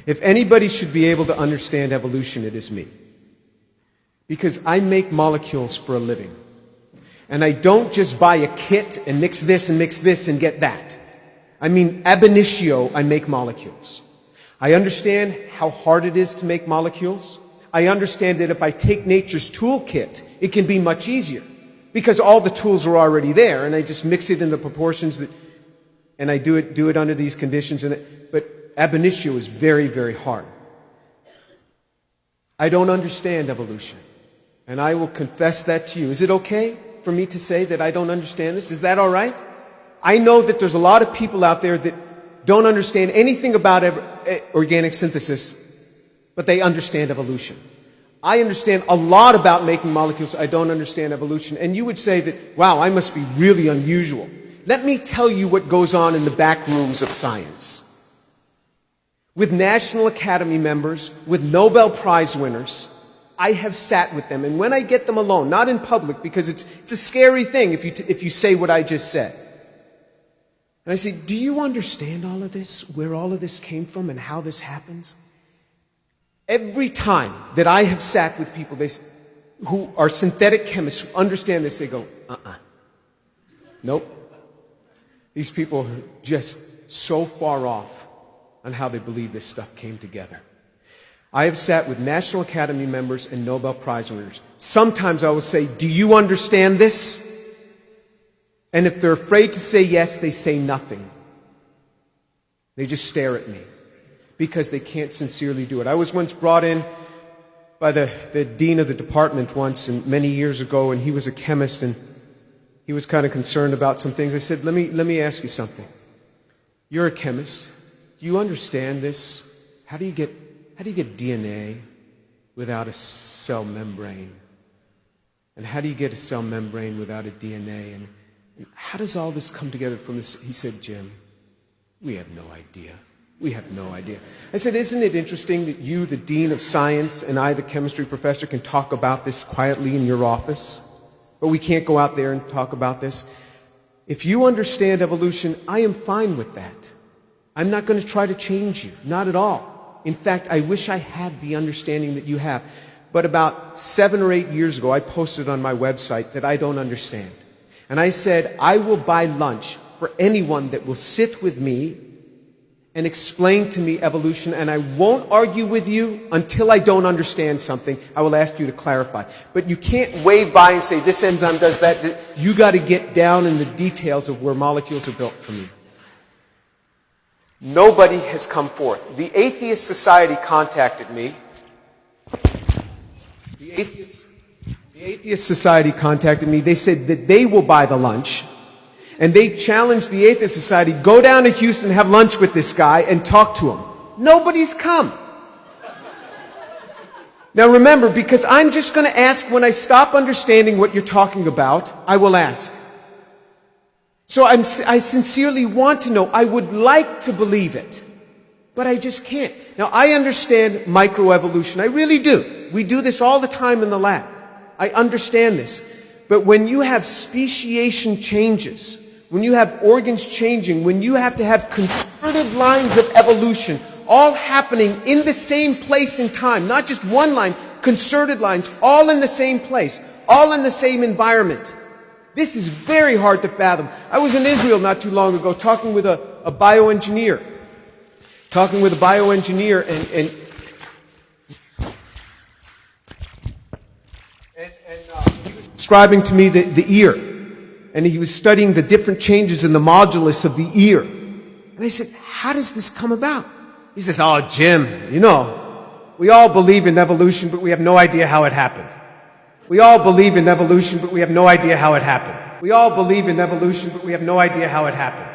If anybody should be able to understand evolution, it is me. Because I make molecules for a living. And I don't just buy a kit and mix this and get that. I mean, ab initio, I make molecules. I understand how hard it is to make molecules. I understand that if I take nature's toolkit, it can be much easier. Because all the tools are already there, and I just mix it in the proportions that, and I do it under these conditions. But ab initio is very, very hard. I don't understand evolution. And I will confess that to you. Is it okay for me to say that I don't understand this? Is that all right? I know that there's a lot of people out there that don't understand anything about organic synthesis, but they understand evolution. I understand a lot about making molecules. I don't understand evolution. And you would say that, wow, I must be really unusual. Let me tell you what goes on in the back rooms of science. With National Academy members, with Nobel Prize winners, I have sat with them, and when I get them alone, not in public, because it's a scary thing if you say what I just said. And I say, do you understand all of this, where all of this came from and how this happens? Every time that I have sat with people who are synthetic chemists who understand this, they go, nope. These people are just so far off on how they believe this stuff came together. I have sat with National Academy members and Nobel Prize winners. Sometimes I will say, do you understand this? And if they're afraid to say yes, they say nothing. They just stare at me because they can't sincerely do it. I was once brought in by the dean of the department once, and many years ago, and he was a chemist, and he was kind of concerned about some things. I said, let me ask you something. You're a chemist. Do you understand this? How do you get DNA without a cell membrane? And how do you get a cell membrane without a DNA? And how does all this come together from this? He said, Jim, we have no idea. We have no idea. I said, isn't it interesting that you, the dean of science, and I, the chemistry professor, can talk about this quietly in your office, but we can't go out there and talk about this? If you understand evolution, I am fine with that. I'm not going to try to change you, not at all. In fact, I wish I had the understanding that you have. But about 7 or 8 years ago, I posted on my website that I don't understand. And I said, I will buy lunch for anyone that will sit with me and explain to me evolution, and I won't argue with you until I don't understand something. I will ask you to clarify. But you can't wave by and say, this enzyme does that. You got to get down in the details of where molecules are built for me. Nobody has come forth. The Atheist Society contacted me. The Atheist Society contacted me. They said that they will buy the lunch. And they challenged the Atheist Society, go down to Houston, have lunch with this guy, and talk to him. Nobody's come. Now remember, because I'm just going to ask when I stop understanding what you're talking about, I will ask. So I sincerely want to know. I would like to believe it, but I just can't. Now I understand microevolution. I really do. We do this all the time in the lab. I understand this. But when you have speciation changes, when you have organs changing, when you have to have concerted lines of evolution all happening in the same place and time, not just one line, concerted lines, all in the same place, all in the same environment. This is very hard to fathom. I was in Israel not too long ago talking with a bioengineer. And he was describing to me the ear. And he was studying the different changes in the modulus of the ear. And I said, how does this come about? He says, oh, Jim, you know, we all believe in evolution, but we have no idea how it happened. We all believe in evolution, but we have no idea how it happened. We all believe in evolution, but we have no idea how it happened.